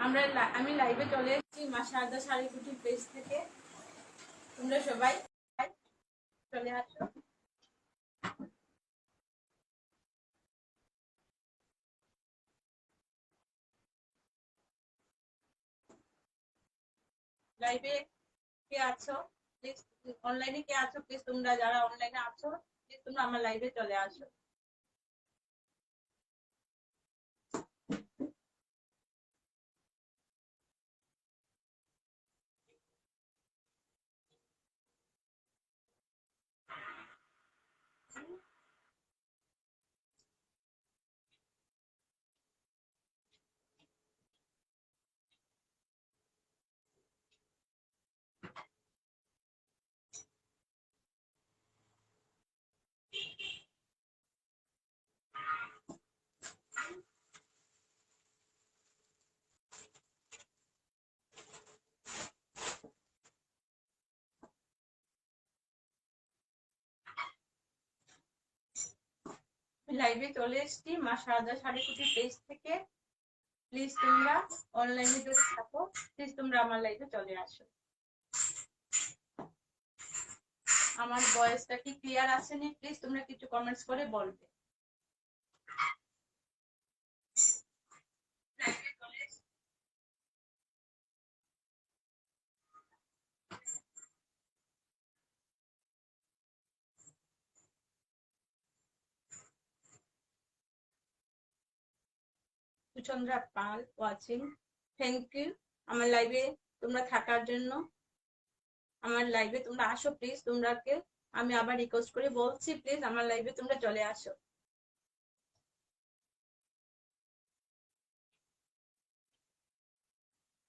আমি লাইভে চলে এসেছি মা শারদা শাড়ি কুটির পেজ থেকে। তোমরা সবাই চলে আসো। লাইভে কে আছো প্লিজ, অনলাইনে কে আছো প্লিজ, তোমরা যারা অনলাইনে আছো প্লিজ তোমরা আমার লাইভে চলে আসো। লাইভে চলে এসেছি মা শারদা শাড়ি কুটির পেজ থেকে। প্লিজ তোমরা অনলাইনে যদি থাকো প্লিজ তোমরা আমার লাইভে চলে আসো। আমার ভয়েসটা কি ক্লিয়ার আসেনি প্লিজ তোমরা কিছু কমেন্টস করে বলবে। সুচন্দ্রা পাল ওয়াচিং, থ্যাংক ইউ আমার লাইভে তোমরা থাকার জন্য। আমার লাইভে তোমরা আসো প্লিজ, তোমরাকে আমি আবার রিকোয়েস্ট করে বলছি প্লিজ আমার লাইভে তোমরা চলে আসো।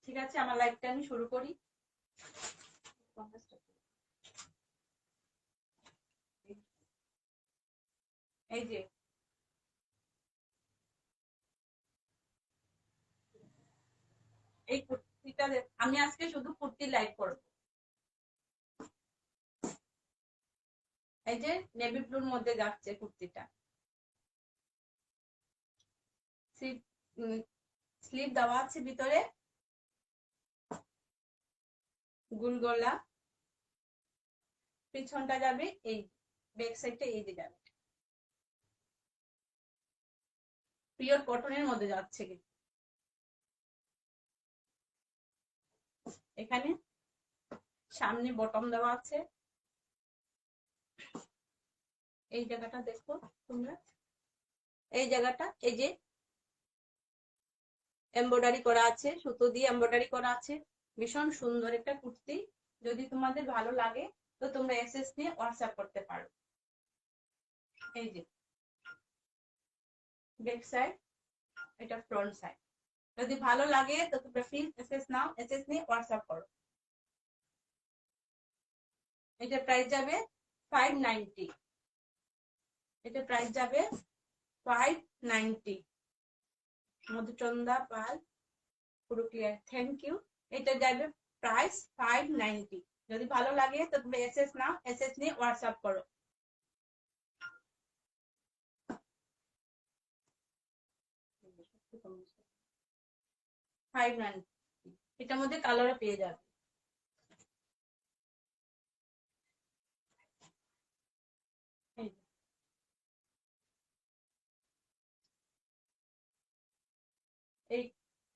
ঠিক আছে, আমার লাইভটা আমি শুরু করি। এই যে এই কুর্তিটা আমি আজকে শুধু কুর্তি লাইভ করব। এই যে নেভি ব্লুর মধ্যে যাচ্ছে কুর্তিটা, স্লিভ দেওয়া আছে ভিতরে, গুল গলা, পিছনটা যাবে এই ব্যাক সাইডটা এই যে যাবে, পিওর কটনের মধ্যে যাচ্ছে। এখানে সামনে বটম দেওয়া আছে, এই জায়গাটা দেখো তোমরা, এই জায়গাটা এই যে এমব্রয়ডারি করা আছে, সুতো দিয়ে এমব্রয়ডারি করা আছে। ভীষণ সুন্দর একটা কুর্তি, যদি তোমাদের ভালো লাগে তো তোমরা এসএস নিয়ে হোয়াটসঅ্যাপ করতে পারো। এই যে ব্যাক সাইড, এটা ফ্রন্ট সাইড। যদি ভালো লাগে তো তোমরা প্লিজ এসএস নাও, এসএস নিয়ে হোয়াটসঅ্যাপ করো। এটা প্রাইস যাবে 590, এটা প্রাইস যাবে 590। মধুচন্দা পাল পুরো ক্লিয়ার, থ্যাংক ইউ। এটা যাবে প্রাইস 590। যদি ভালো লাগে তো তুমি এসএস নাও, এসএস নিয়ে হোয়াটসঅ্যাপ করো। 590, এটার মধ্যে কালারও পেয়ে যাবে। এই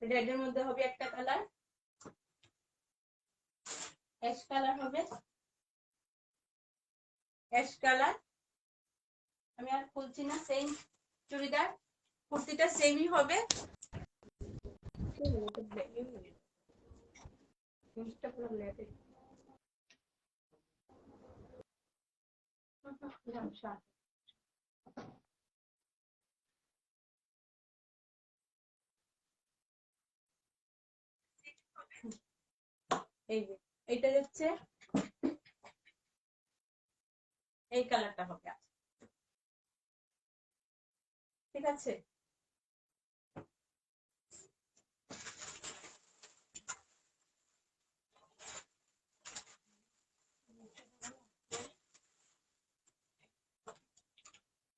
রেড এর মধ্যে হবে একটা কালার, অ্যাশ কালার হবে, অ্যাশ কালার। আমি আর খুলছি না, সেম চুড়িদার, কুর্তিটা সেমই হবে। এই যে এইটা হচ্ছে এই কালারটা হবে, ঠিক আছে।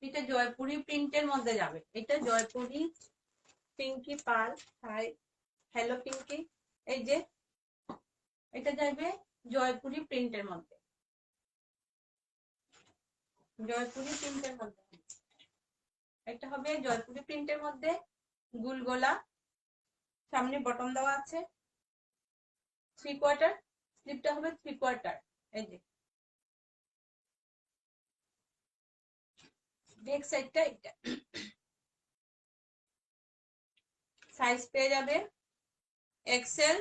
এটা জয়পুরি প্রিন্টের মধ্যে যাবে, এটা জয়পুরি পিঙ্কি পাল, হাই হ্যালো পিঙ্কি, এই যে এটা যাবে জয়পুরি প্রিন্টের মধ্যে, জয়পুরি প্রিন্টের মধ্যে এটা হবে জয়পুরি প্রিন্টের মধ্যে, গুল গলা, সামনে বটম দেওয়া আছে, 3/4, স্লিপটা হবে 3/4। এই যে ব্যাক সাইডটা এটা, সাইজ পেয়ে যাবে এক্সেল,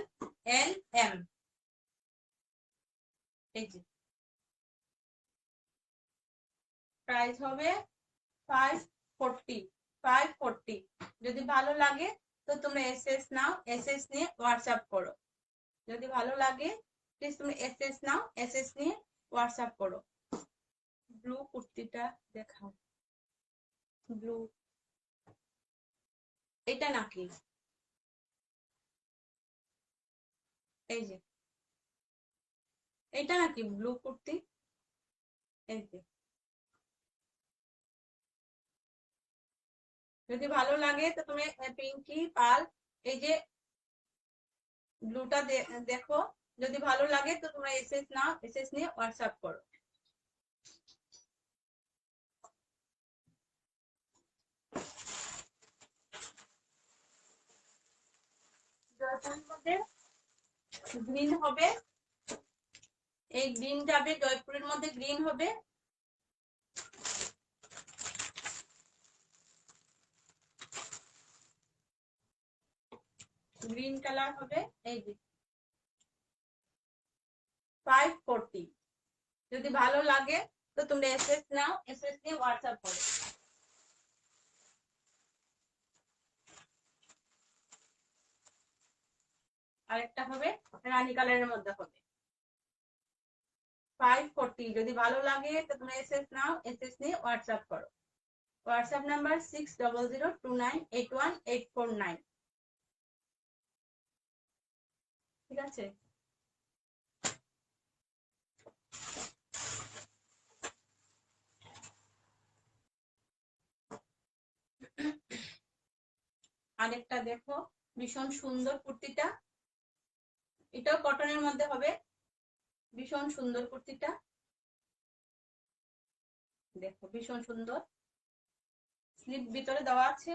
এল, এম। এই যে প্রাইস হবে 540, 540। যদি ভালো লাগে তো তোমরা এসএস নাও, এসএস নিয়ে হোয়াটসঅ্যাপ করো। যদি ভালো লাগে প্লিজ তুমি এসএস নাও, এসএস নিয়ে হোয়াটসঅ্যাপ করো। ব্লু কুর্তিটা দেখাও, ব্লু, এটা নাকি? এই যে এটা নাকি ব্লু কুর্তি? এই যে যদি ভালো লাগে তো তুমি পিঙ্কি পাল, এই যে ব্লুটা দেখো। যদি ভালো লাগে তো তোমরা এসএস নাও, এসএস নিয়ে হোয়াটসঅ্যাপ করো। জয়পুরের মধ্যে গ্রিন হবে, এই গ্রিন যাবে জয়পুরের মধ্যে, গ্রিন হবে, গ্রিন কালার হবে। এই যে 540। যদি ভালো লাগে তো তোমরা এসএস নাও, এসএস নিয়ে হোয়াটসঅ্যাপ করো। আরেকটা হবে রানী কালারের মধ্যে হবে 540। যদি ভালো লাগে তো তোমরা এসএস নাও, এসএস নিয়ে হোয়াটসঅ্যাপ করো। WhatsApp number 6002981849। ঠিক আছে? আরেকটা দেখো, ভীষণ সুন্দর কুর্তিটা, এটাও কটনের মধ্যে হবে, ভীষণ সুন্দর কুর্তিটা দেখো, ভীষণ সুন্দর, স্লিপ ভিতরে দেওয়া আছে।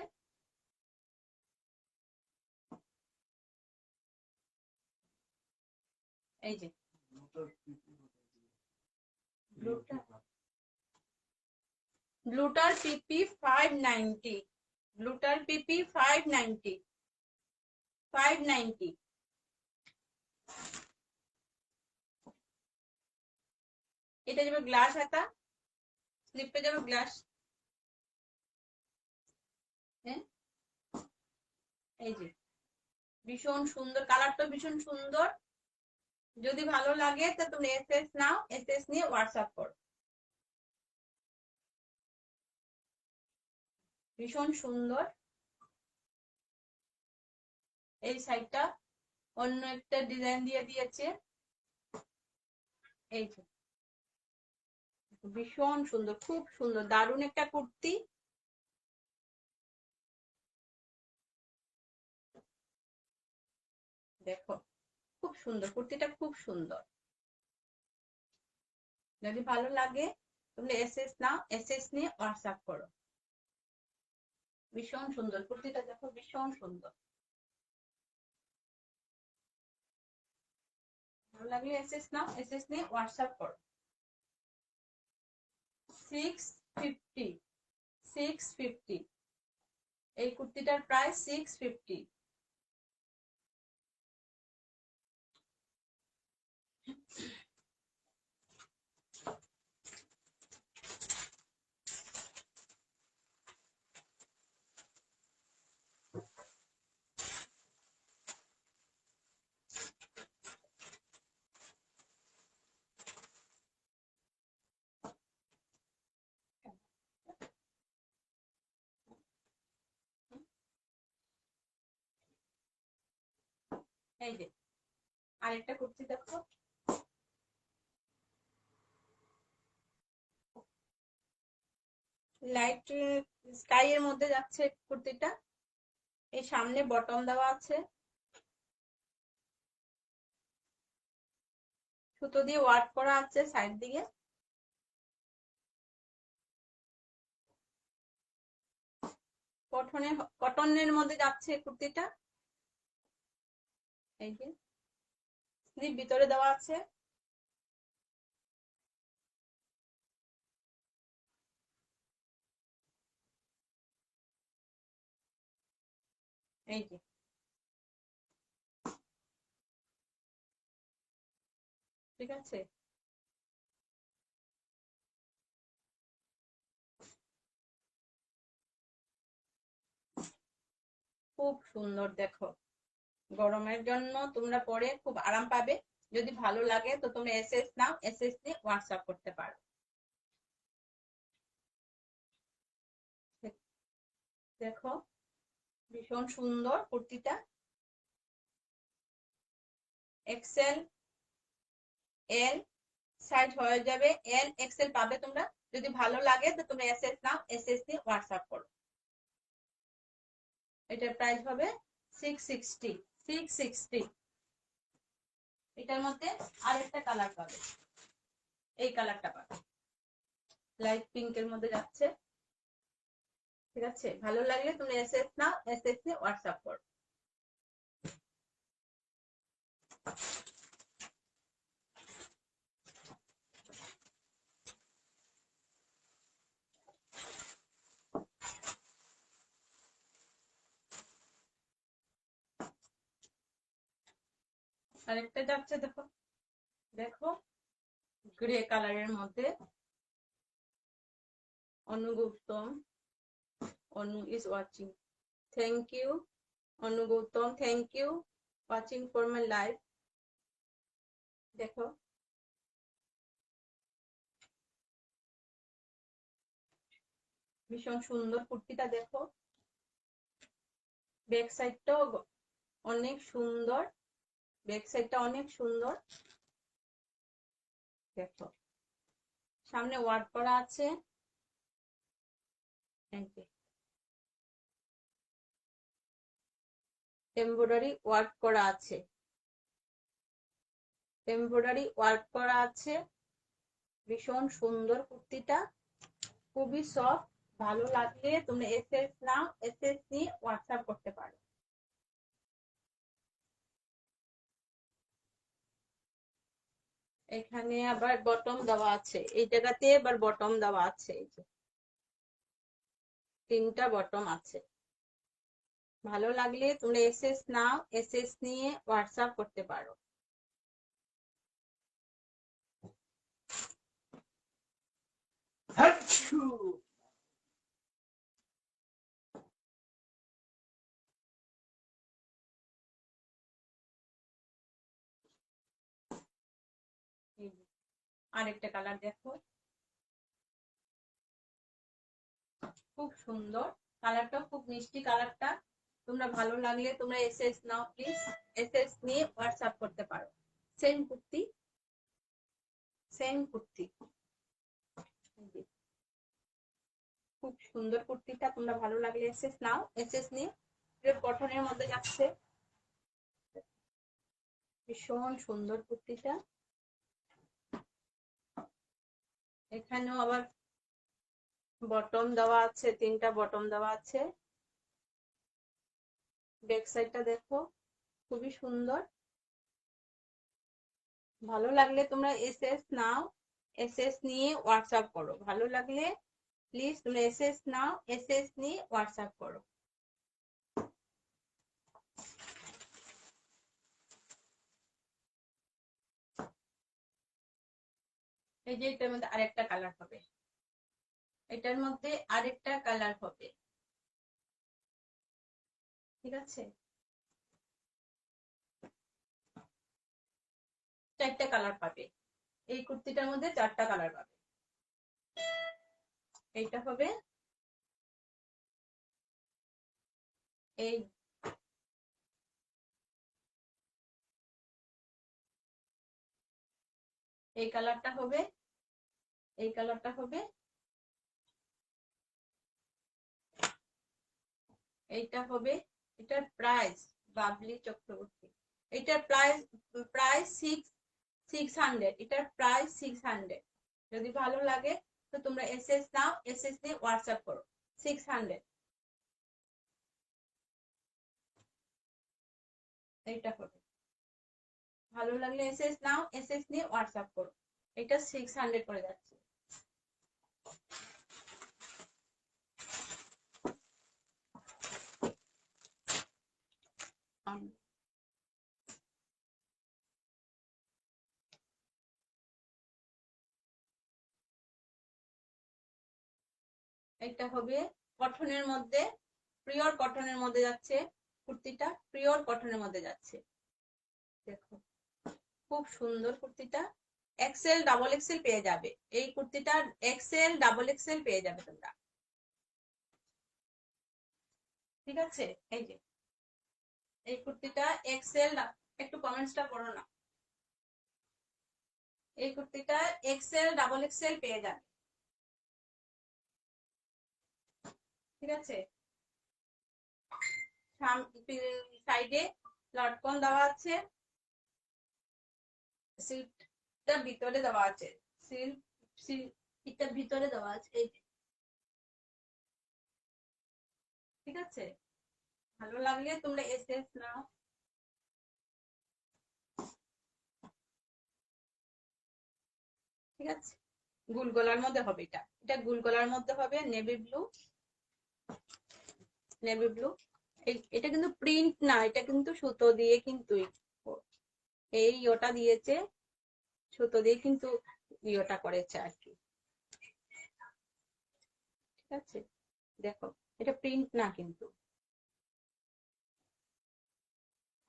এই যে ব্লুটার পিপি 590, ব্লুটার পিপি 590, 590। এটা যাবে গ্লাস হাতা, স্লিপে যাবে গ্লাস। হ্যাঁ, এই যে ভীষণ সুন্দর, কালারটা ভীষণ সুন্দর। যদি ভালো লাগে তো তুমি এসএস নাও, এসএস নিয়ে হোয়াটসঅ্যাপ করো। ভীষণ সুন্দর। এই সাইডটা অন্য একটা ডিজাইন দিয়ে দিয়েছে। এই যে ভীষণ সুন্দর, খুব সুন্দর, দারুণ একটা কুর্তি। দেখো খুব সুন্দর কুর্তিটা, খুব সুন্দর। যদি ভালো লাগে তুমি এসএস নাও, এসএস নিয়ে হোয়াটসঅ্যাপ করো। ভীষণ সুন্দর কুর্তিটা দেখো, ভীষণ সুন্দর। ভালো লাগলে এসএস নাও, এসএস নিয়ে হোয়াটসঅ্যাপ করো। 650, 650। এই কুর্তিটার প্রাইস 650। এই যে আরেকটা কুর্তি দেখো, লাইট স্কাই এর মধ্যে যাচ্ছে কুর্তিটা। এই সামনে বটম দেওয়া আছে, সুতো দিয়ে ওয়ার্ক করা আছে সাইড দিকে। কটনের মধ্যে যাচ্ছে কুর্তিটা। এই যে স্লিপ ভিতরে দেওয়া আছে। এই যে ঠিক আছে। খুব সুন্দর দেখো, গরমের জন্য তোমরা পরে খুব আরাম পাবে। যদি ভালো লাগে তো তোমরা এসএস নাও, এসএস দিয়ে হোয়াটসঅ্যাপ করতে পারো। দেখো ভীষণ সুন্দর কুর্তিটা। এক্সেল এল সাইজ হয়ে যাবে, এল এক্সেল পাবে তোমরা। যদি ভালো লাগে তো তোমরা এসএস নাও, এসএস দিয়ে হোয়াটসঅ্যাপ করো। এটার প্রাইস হবে 660। 660। এটার মধ্যে আরেকটা কালার পাবে, এই কালারটা পাবে, লাইট পিঙ্কের মধ্যে যাচ্ছে। ঠিক আছে, ভালো লাগলে তুমি এসএস নাও, এসএস দিয়ে হোয়াটসঅ্যাপ করো। আরেকটা যাচ্ছে দেখো, দেখো গ্রে কালারের মধ্যে। অনু গৌতম, অনু is watching. Thank you Anu Gautam, thank you watching for my live. দেখো ভীষণ সুন্দর কুর্তিটা। দেখো ব্যাক সাইডটাও অনেক সুন্দর, ব্যাক সাইডটা অনেক সুন্দর। দেখো সামনে ওয়ার্ক করা আছে, এমব্রয়ডারি ওয়ার্ক করা আছে, এমব্রয়ডারি ওয়ার্ক করা আছে। ভীষণ সুন্দর কুর্তিটা, খুবই সফট। ভালো লাগলে তুমি এসএস নাও, এসএস নিয়ে হোয়াটসঅ্যাপ করতে পারো। এখানে আবার বটম দেওয়া আছে, এই জায়গাতে আবার বটম দেওয়া আছে। এই যে তিনটা বটম আছে। ভালো লাগলে তুমি এসএস নাও, এসএস নিয়ে হোয়াটসঅ্যাপ করতে পারো। আরেকটা কালার দেখো, খুব সুন্দর কালারটা, খুব মিষ্টি কালারটা। তোমরা ভালো লাগলে তোমরা এসএস নাও প্লিজ, এসএস নিয়ে হোয়াটসঅ্যাপ করতে পারো। Same kurti, same kurti. খুব সুন্দর কুর্তিটা, তোমরা ভালো লাগলে এসএস নাও, এসএস নিয়ে। কটনের মধ্যে যাচ্ছে, ভীষণ সুন্দর কুর্তিটা। এখানেও আবার বটম দেওয়া আছে, তিনটা বটম দেওয়া আছে। ব্যাক সাইডটা দেখো খুবই সুন্দর। ভালো লাগলে তোমরা এসএস নাও, এসএস নিয়ে হোয়াটসঅ্যাপ করো। ভালো লাগলে প্লিজ তোমরা এসএস নাও, এসএস নিয়ে হোয়াটসঅ্যাপ করো। এই যে এটার মধ্যে আরেকটা কালার হবে, এটার মধ্যে আরেকটা কালার হবে। ঠিক আছে, চারটা কালার পাবে, এই কুর্তিটার মধ্যে চারটা কালার পাবে। এইটা হবে এই, এই কালারটা হবে, এই কালারটা হবে, এইটা হবে। এটার প্রাইস বাবলি চক্রবর্তী, এটার প্রাইস প্রাইস 600, এটার প্রাইস 600। যদি ভালো লাগে তো তোমরা এসএস নাও, এসএস নিয়ে হোয়াটসঅ্যাপ করো। 600 এইটা হবে। ভালো লাগলে এসএস নাও, এসএস নিয়ে হোয়াটসঅ্যাপ করো। এটা 600 করে যাচ্ছে। এটা হবে কটনের মধ্যে, পিওর কটনের মধ্যে যাচ্ছে কুর্তিটা, পিওর কটনের মধ্যে যাচ্ছে। দেখো খুব সুন্দর কুর্তিটা। এক্সেল ডাবল এক্সেল পেয়ে যাবে এই কুর্তিটা, এক্সেল ডাবল এক্সেল পেয়ে যাবে তোমরা। ঠিক আছে, এই যে এই কুর্তিটা এক্সেল, একটু কমেন্টসটা পড়ো না। এই কুর্তিটা এক্সেল ডাবল এক্সেল পেয়ে যাবে। ঠিক আছে, সাইডে লটকন দেওয়া আছে, সিল্কটা ভিতরে দেওয়া আছে, সিল্কটা ভিতরে দেওয়া আছে এই। ঠিক আছে, ভালো লাগলে তোমরা এসএস নাও। ঠিক আছে, গুল গলার মধ্যে হবে এটা, এটা গুল গলার মধ্যে হবে, নেভি ব্লু, নেভি ব্লু। এটা কিন্তু প্রিন্ট না, এটা কিন্তু সুতো দিয়ে কিন্তু এই ওটা দিয়েছে, সুতো দিয়ে কিন্তু ইয়েটা করেছে আর কি। ঠিক আছে, দেখো এটা প্রিন্ট না কিন্তু।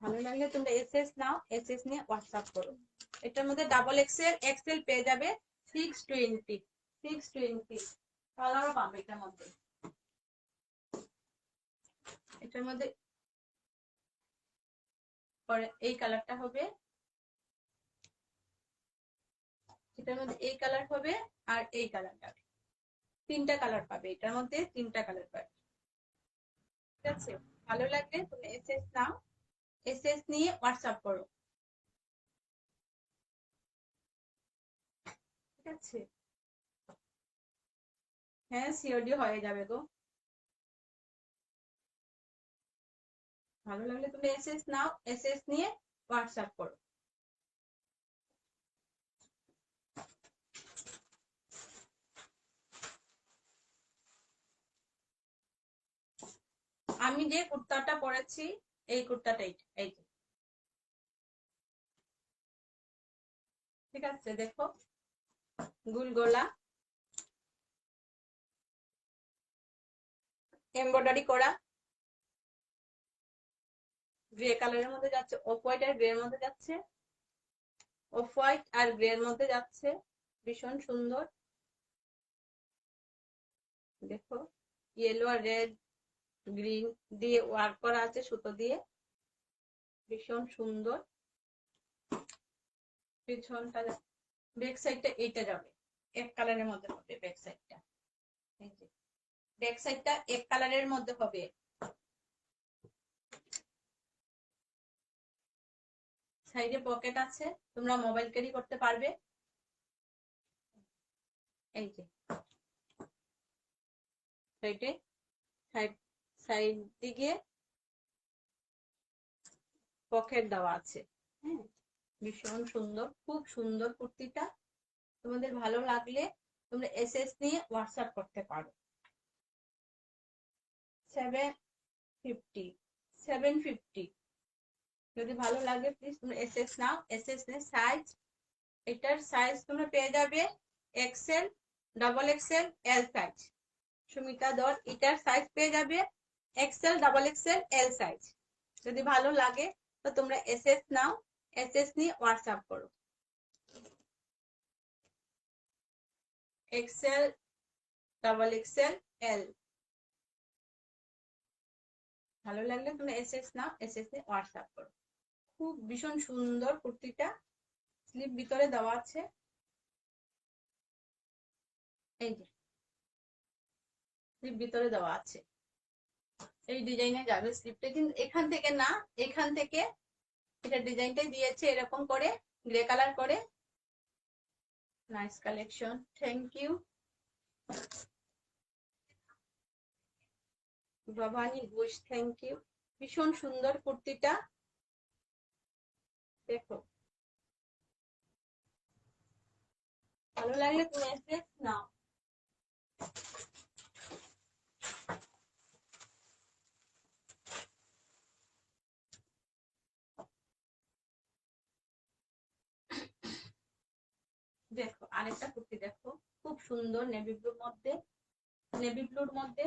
ভালো লাগলে তোমরা এসএস নাও, এসএস নিয়ে হোয়াটসঅ্যাপ করো। এটার মধ্যে ডাবল এক্সেল, এক্সেল পেয়ে যাবে 620, 620 কালারও পাবে এটার মধ্যে। এটার মধ্যে পরে এই কালারটা হবে, এটার মধ্যে এই কালার হবে আর এই কালারটা, তিনটা কালার পাবে এটার মধ্যে, তিনটা কালার পাবে। ঠিক আছে, ভালো লাগলে তুমি এসএস নাও, এসএস নিয়ে হোয়াটসঅ্যাপ করো। ঠিক আছে, হ্যাঁ সিওডি হয়ে যাবে গো। ভালো লাগলে তুমি এসএস নাও, এসএস নিয়ে হোয়াটসঅ্যাপ করো। আমি যে কুর্তাটা পরেছি এই কুর্তাটাই, এই যে। ঠিক আছে, দেখো গুল গলা, এমব্রয়ডারি করা, গ্রে কালারের মধ্যে যাচ্ছে, অফ হোয়াইট আর গ্রে এর মধ্যে যাচ্ছে, অফ হোয়াইট আর গ্রে এর মধ্যে যাচ্ছে, ভীষণ সুন্দর। দেখো ইয়েলো আর রেড গ্রিন দিয়ে ওয়ার্ক করা আছে সুতো দিয়ে, ভীষণ সুন্দর। পিছনটা, ব্যাক সাইডটা এইটা যাবে, এক কালারের মধ্যে হবে ব্যাক সাইডটা। এই যে ব্যাক সাইডটা এক কালারের মধ্যে হবে। সাইডে পকেট আছে, তোমরা মোবাইল ক্যারি করতে পারবে। এই যে সাইডে, সাইড সাইড দিকে পকেট দেওয়া আছে। হ্যাঁ, ভীষণ সুন্দর, খুব সুন্দর কুর্তিটা। তোমাদের ভালো লাগলে তোমরা এসএস নিয়ে হোয়াটসঅ্যাপ করতে পারো। 750, 750। যদি ভালো লাগে প্লিজ তোমরা এসএস নাও, এসএস নিয়ে সাইজ, এটার সাইজ তোমরা পেয়ে যাবে XL, double XL, L size. Sumita Dhar এটার সাইজ পেয়ে যাবে XL, double XL, L size. যদি ভালো লাগে তো তোমরা এসএস নাও, এসএস নিয়ে হোয়াটসঅ্যাপ করো। XL, double XL, L. ভালো লাগলে তোমরা এসএস নাও, এসএস নিয়ে হোয়াটসঅ্যাপ করো। খুব ভীষণ সুন্দর কুর্তিটা, স্লিপ ভিতরে দেওয়া আছে। এই যে স্লিপ ভিতরে দেওয়া আছে, এই ডিজাইনে যাবে স্লিপটা, কিন্তু এখান থেকে না, এখান থেকে এটা ডিজাইনটাই দিয়েছে এরকম করে গ্রে কালার করে, nice collection, thank you. Bhabani Ghosh, thank you. ভীষণ সুন্দর কুর্তিটা, দেখো ভালো লাগলে তুমি এসে নাও। দেখো আরেকটা কুর্তি, দেখো খুব সুন্দর নেভি ব্লুর মধ্যে, নেভি ব্লুর মধ্যে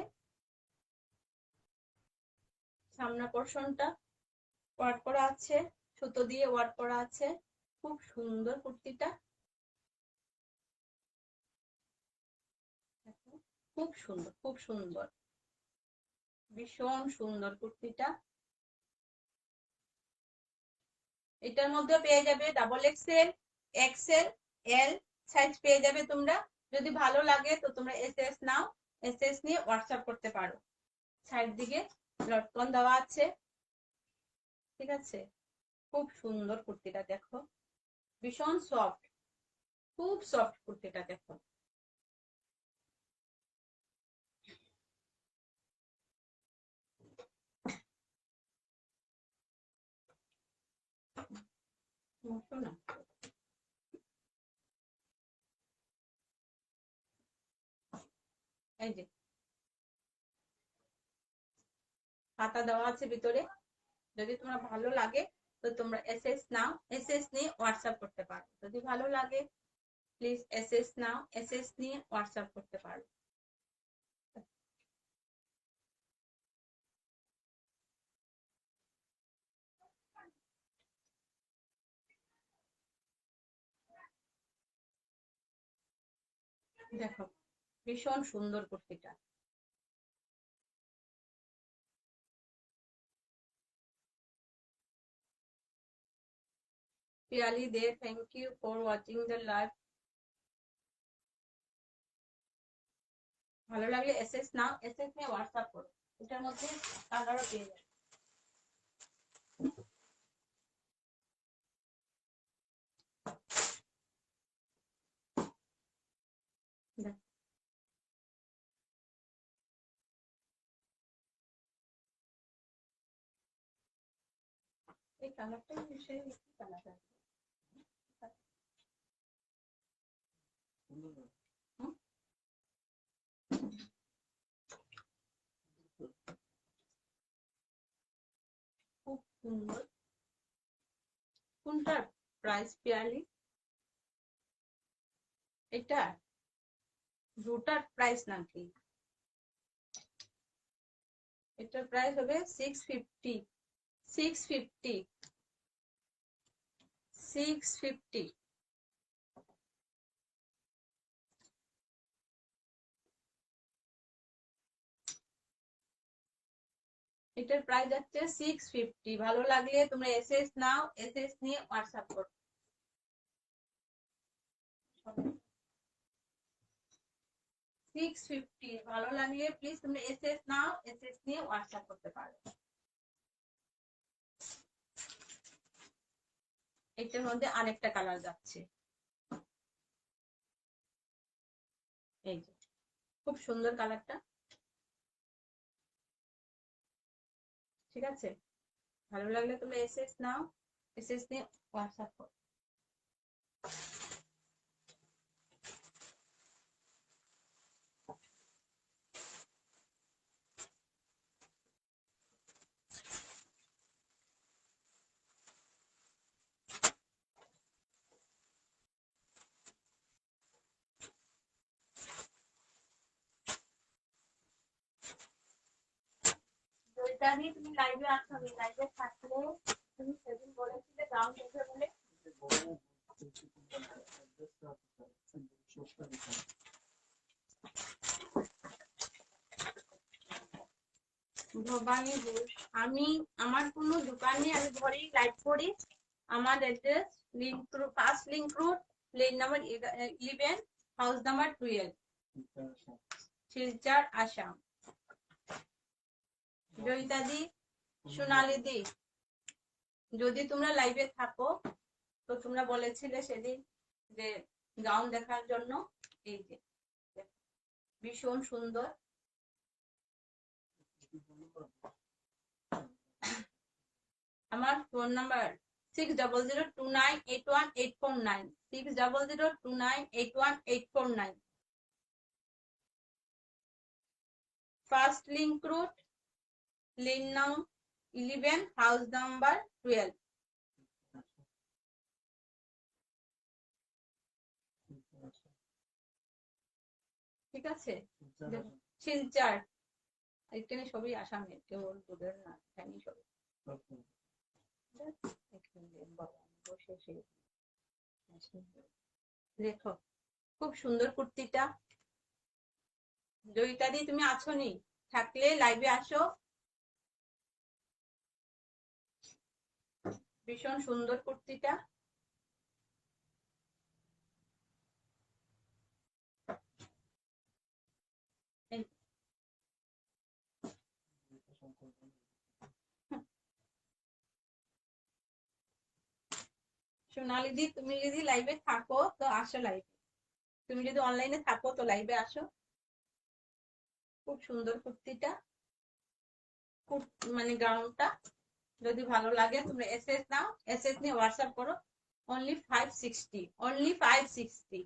সামনা পোর্শনটা ওয়ার্ক করা আছে, সুতো দিয়ে ওয়ার্ক করা আছে, খুব সুন্দর কুর্তিটা, খুব সুন্দর, খুব সুন্দর, ভীষণ সুন্দর কুর্তিটা। এটার মধ্যে পেয়ে যাবে double XL, XL, L size পেয়ে যাবে তোমরা। যদি ভালো লাগে তো তোমরা এসএস নাও, এসএস নিয়ে হোয়াটসঅ্যাপ করতে পারো। সাইড দিকে লটকন দেওয়া আছে, ঠিক আছে। খুব সুন্দর কুর্তিটা, দেখো ভীষণ সফট, খুব সফট কুর্তিটা, দেখো না, এই যে হাতা দেওয়া আছে ভিতরে। যদি তোমার ভালো লাগে তো তোমরা এসএস নাও, এসএস নিয়ে হোয়াটসঅ্যাপ করতে পারো। যদি ভালো লাগে প্লিজ এসএস নাও, এসএস নিয়ে হোয়াটসঅ্যাপ করতে পারো। দেখো ভীষণ সুন্দর কুর্তিটা। Piyali De, thank you for watching the live. ভালো লাগলে এসএস নাও, এসএস নিয়ে হোয়াটসঅ্যাপ করো। এটার মধ্যে কালারও পেয়ে যাবে। এই কালারটা সেই কালার খুব সুন্দর। কোনটার প্রাইস পিয়ালি? এটা দুটার প্রাইস নাকি? এটার প্রাইস হবে 650, 650, 650। এটার প্রাইস হচ্ছে 650। ভালো লাগলে তোমরা এসএস নাও, এসএস নিয়ে হোয়াটসঅ্যাপ করো। 650 ভালো লাগলে প্লিজ তোমরা এসএস নাও, এসএস নিয়ে হোয়াটসঅ্যাপ করতে পারো। এটার মধ্যে আরেকটা কালার যাচ্ছে, এই যে খুব সুন্দর কালারটা, ঠিক আছে। ভালো লাগলে তোমরা এসএস নাও, এসএস নিয়ে হোয়াটসঅ্যাপ করো। তুমি লাইভে আসো, আমি লাইভে থাকলে তুমি সেদিন বলেছিলে গাউন দেখবে বলে। ভবানী ঘোষ, আমি আমার কোনো দোকানে আমি ঘরেই লাইভ করি। আমার address link road, first link road, lane number 11, house number 12, Silchar, Assam. Joyita দি, সোনালি দি, যদি তোমরা লাইভে থাকো তো তোমরা বলেছিলে সেদিন যে গাউন দেখার জন্য। এই যে ভীষণ সুন্দর। আমার phone number 6002981849 6002981849। First link road, lane নাম 11, হাউস নাম্বার 12। ঠিক আছে, শিলচর। এখানে সবই আসামে, কেউ তোদের না, এখানে সবই। দেখো খুব সুন্দর কুর্তিটা। জয়িতাদি তুমি আছো নি? থাকলে লাইভে আসো। ভীষণ সুন্দর কুর্তিটা। সোনালি দি তুমি যদি লাইভে থাকো তো আসো লাইভে। তুমি যদি অনলাইনে থাকো তো লাইভে আসো। খুব সুন্দর কুর্তিটা, মানে গাউনটা। যদি ভালো লাগে তোমরা এসএস নাও, এসএস নিয়ে হোয়াটসঅ্যাপ করো। Only 560, only 560,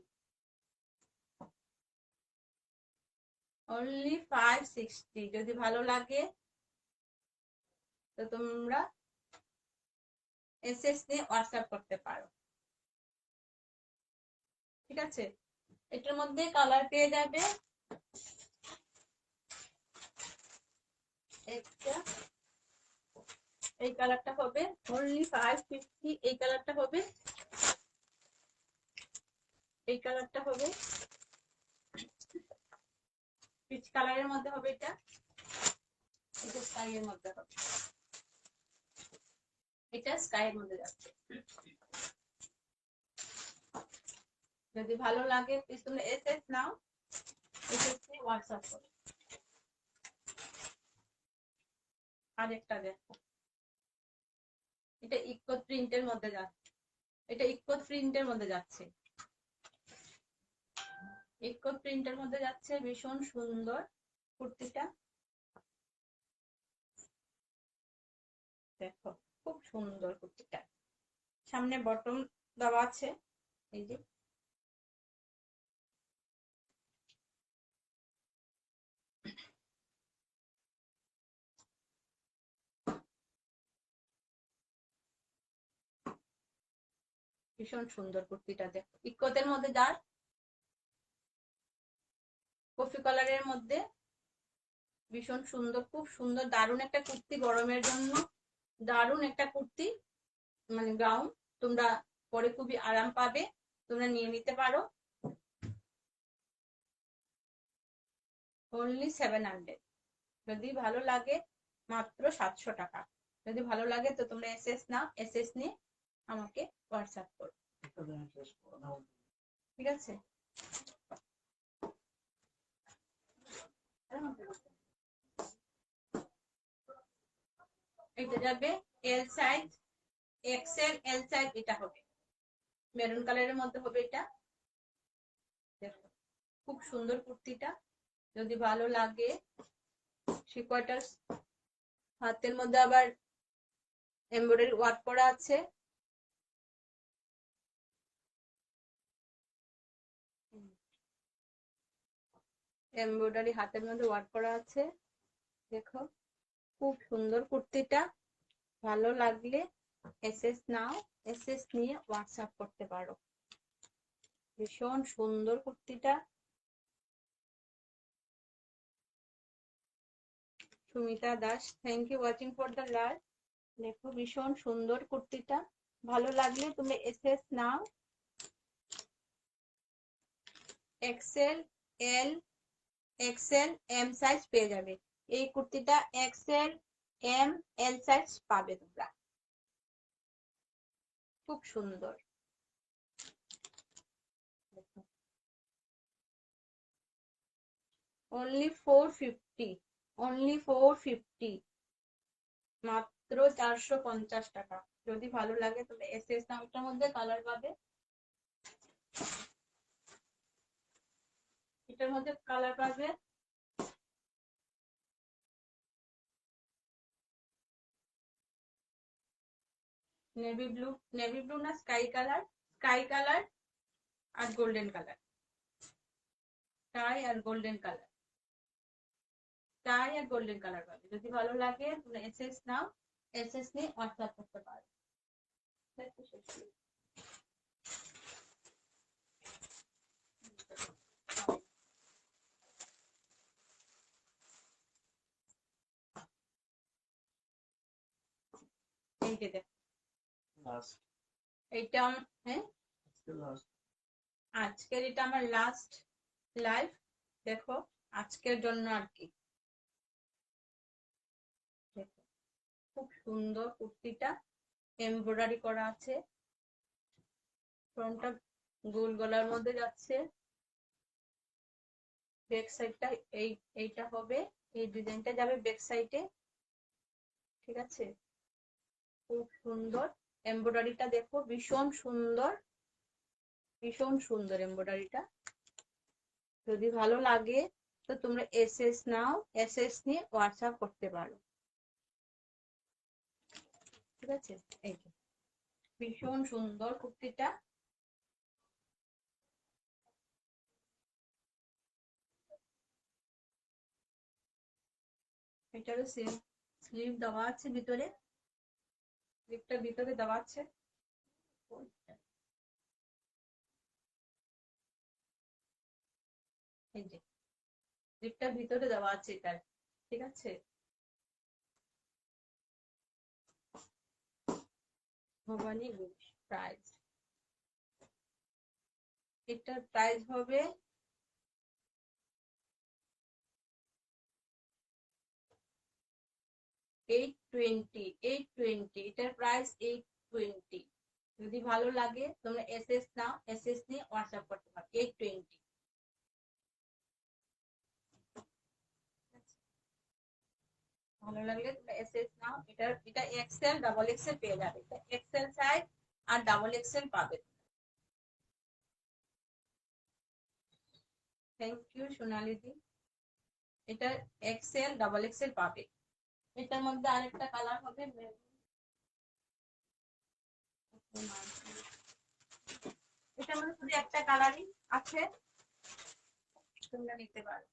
only 560। যদি ভালো লাগে তো তোমরা এসএস নিয়ে হোয়াটসঅ্যাপ করতে পারো। ঠিক আছে, এটার মধ্যে কালার পেয়ে যাবে একটা, এই কালারটা হবে অনলি 550, এই কালারটা হবে, এই কালারটা হবে পিচ কালারের মধ্যে হবে, এটা স্কাইয়ের মধ্যে হবে, এটা স্কাইয়ের মধ্যে যাচ্ছে। যদি ভালো লাগে প্লিজ তোমরা এসএস নাও, এসএস তে হোয়াটসঅ্যাপ করো। আরেকটা দেখো, এটা ইকো প্রিন্টের মধ্যে যাচ্ছে, এটা ইকো প্রিন্টের মধ্যে যাচ্ছে, ইকো প্রিন্টের মধ্যে যাচ্ছে। ভীষণ সুন্দর কুর্তিটা, দেখো খুব সুন্দর কুর্তিটা। সামনে বটম দেওয়া আছে, এই যে ভীষণ সুন্দর কুর্তিটা। দেখো ইকোতের মধ্যে যার কফি কালারের মধ্যে ভীষণ সুন্দর, খুব সুন্দর, দারুণ একটা কুর্তি। গরমের জন্য দারুণ একটা কুর্তি, মানে গাউন। তোমরা পরে খুবই আরাম পাবে, তোমরা নিয়ে নিতে পারো। অনলি 700। যদি ভালো লাগে মাত্র 700 টাকা। যদি ভালো লাগে তো তোমরা এসএস নাও, এসএস নিয়ে আমাকে হোয়াটসঅ্যাপ করো। ঠিক আছে, এটা যাবে L size, XL, L size. এটা হবে মেরুন কালারের মধ্যে হবে এটা। দেখো খুব সুন্দর কুর্তিটা। যদি ভালো লাগে, শিকোয়াটার হাতের মধ্যে আবার এমব্রয়ডারি ওয়ার্ক করা আছে। এমব্রয়ডারি হাতের মধ্যে ওয়ার্ক করা আছে। দেখো খুব সুন্দর কুর্তিটা। ভালো লাগলে এসএস নাও, এসএস নিয়ে হোয়াটসঅ্যাপ করতে পারো। ভীষণ সুন্দর কুর্তিটা। Sumita Das, thank you watching for the live. দেখো ভীষণ সুন্দর কুর্তিটা। ভালো লাগলে তুমি এসএস নাও। XL, L, XL, M size পেয়ে যাবে। এই কুর্তিটা এক্সেল, এম, এল সাইজ পাবে তোমরা। খুব সুন্দর। অনলি 450, অনলি 450, মাত্র 450 টাকা। যদি ভালো লাগে তবে এসএস নামটার মধ্যে কালার পাবে। এটার মধ্যে কালার পাবে নেভি ব্লু না স্কাই কালার আর গোল্ডেন কালার, স্কাই আর গোল্ডেন কালার, স্কাই আর গোল্ডেন কালার পাবে। যদি ভালো লাগে তোমরা এসএস নাও, এসএস নিয়ে হোয়াটসঅ্যাপ করতে পারো। এই যে দেখো এইটা, হ্যাঁ আজকের এটা আমার লাস্ট লাইভ। দেখো আজকের জন্য আর কি, দেখো খুব সুন্দর কুর্তিটা, এমব্রয়ডারি করা আছে, ফ্রন্টটা গোল গলার মধ্যে যাচ্ছে, ব্যাক সাইডটা এইটা হবে, এই ডিজাইনটা যাবে ব্যাক সাইডে। ঠিক আছে, খুব সুন্দর এমব্রয়ডারিটা, দেখো ভীষণ সুন্দর, ভীষণ সুন্দর এমব্রয়ডারিটা। যদি ভালো লাগে তো তোমরা এসএস নাও, এসএস নিয়ে হোয়াটসঅ্যাপ করতে পারো। ঠিক আছে, এই যে ভীষণ সুন্দর কুর্তিটা। এটারও সেম স্লিভ দেওয়া আছে ভিতরে, স্লিভটা ভিতরে দেওয়া আছে। এই যে স্লিভটা ভিতরে দেওয়া আছে এটার। ঠিক আছে, ভবানী প্রাইস, এটার প্রাইস হবে 820, 820, এটার প্রাইস 820। যদি ভালো লাগে তোমরা এসএস নাও, এসএস নিয়ে হোয়াটসঅ্যাপ করতে পারো। 820, ভালো লাগলে তোমরা এসএস নাও। এটা এক্সেল ডাবল এক্সেল পেয়ে যাবে, এটা এক্সেল সাইজ আর ডাবল এক্সেল পাবে। থ্যাংক ইউ সোনালি দি, এটা এক্সেল ডাবল এক্সেল পাবে। এটার মধ্যে আরেকটা কালার হবে, এটার মধ্যে শুধু একটা কালারই আছে, তোমরা নিতে পারো।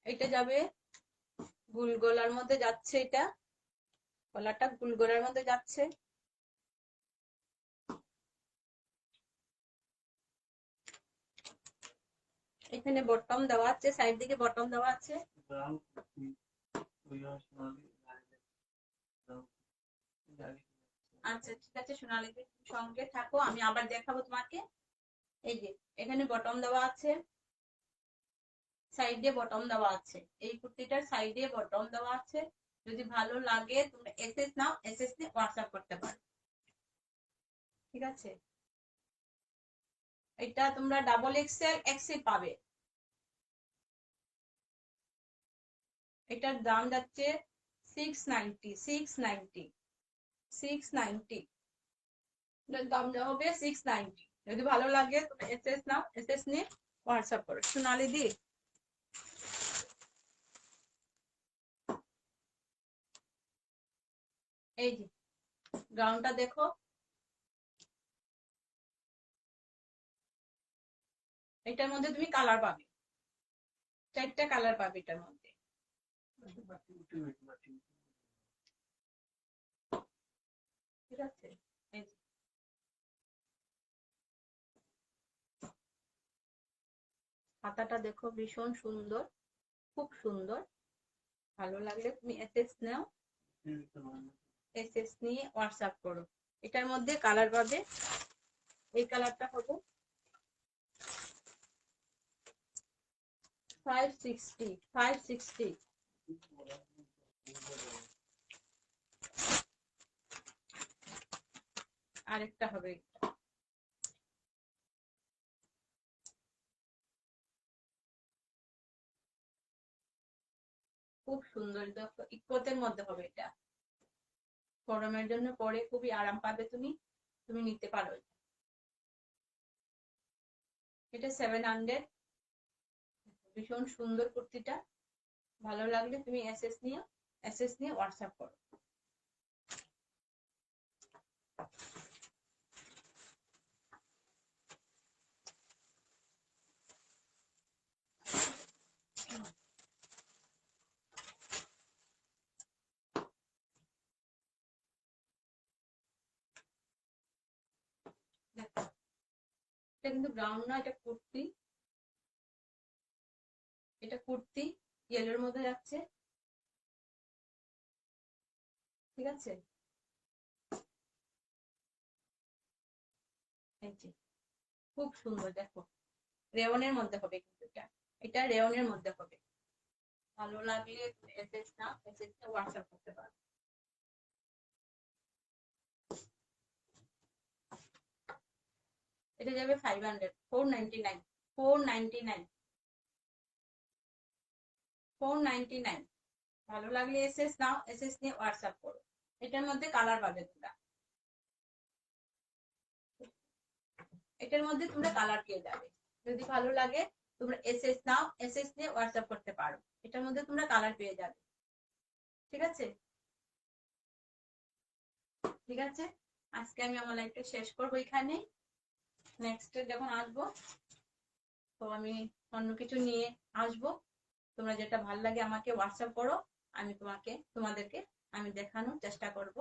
এটা যাবে গুল গলার মধ্যে যাচ্ছে, এটা গলাটা গুল গলার মধ্যে যাচ্ছে। এখানে বটম দেওয়া আছে, সাইড দিকে বটম দেওয়া আছে। আচ্ছা ঠিক আছে সোনালি, সঙ্গে থাকো, আমি আবার দেখাবো তোমাকে। এই যে এখানে বটম দেওয়া আছে, সাইডে বটম দেওয়া আছে, এই কুর্তিটার সাইডে বটম দেওয়া আছে। যদি ভালো লাগে তোমরা এসএস নাও, এসএস নিয়ে হোয়াটসঅ্যাপ করতে পারো। ঠিক আছে, এটা তোমরা ডাবল এক্সেল এক্সেল পাবে। এটার দাম যাচ্ছে 690, 690, 690, দাম হবে 690। যদি ভালো লাগে তোমরা এসএস নাও, এসএস নিয়ে হোয়াটসঅ্যাপ করো। সোনালি দি, এই যে গাউনটা দেখো, এটার মধ্যে তুমি কালার পাবে, 4টা কালার পাবে এটার মধ্যে। ঠিক আছে, এই যে হাতাটা দেখো ভীষণ সুন্দর, খুব সুন্দর। ভালো লাগলে তুমি এসএস নাও, এসএস নিয়ে হোয়াটসঅ্যাপ করো। এটার মধ্যে কালার পাবে, এই কালারটা হবে 560, 560। আরেকটা হবে, খুব সুন্দর, দেখো ইকোতের মধ্যে হবে এটা, গরমের জন্য পরে খুবই আরাম পাবে তুমি, তুমি নিতে পারো। এটা 700, ভীষণ সুন্দর কুর্তিটা। ভালো লাগলে তুমি এসএস নিয়ে হোয়াটসঅ্যাপ করো। দেখো, এটা কিন্তু ব্রাউন না, এটা কুর্তি। এটা কুর্তি ইয়েলোর মধ্যে যাচ্ছে, ঠিক আছে। এই যে খুব সুন্দর, দেখো রেওনের মধ্যে হবে কিন্তু এটা রেওনের মধ্যে হবে। ভালো লাগলে এসএস হোয়াটসঅ্যাপ করতে পারো। এটা যাবে 500, 499, 499, 499। ভালো লাগলে এসএস নিয়ে হোয়াটসঅ্যাপ করো। এটার মধ্যে কালার পাবে তোমরা, এটার মধ্যে তোমরা কালার পেয়ে যাবে। যদি ভালো লাগে তোমরা এসএস নিয়ে হোয়াটসঅ্যাপ করতে পারো। এটার মধ্যে তোমরা কালার পেয়ে যাবে, ঠিক আছে। ঠিক আছে, আজকে আমি আমার লাইফটা শেষ করবো এখানে। নেক্সট যখন আসবো তো আমি অন্য কিছু নিয়ে আসবো। তোমরা যেটা ভালো লাগে আমাকে হোয়াটসঅ্যাপ করো, আমি তোমাদেরকে আমি দেখানোর চেষ্টা করব।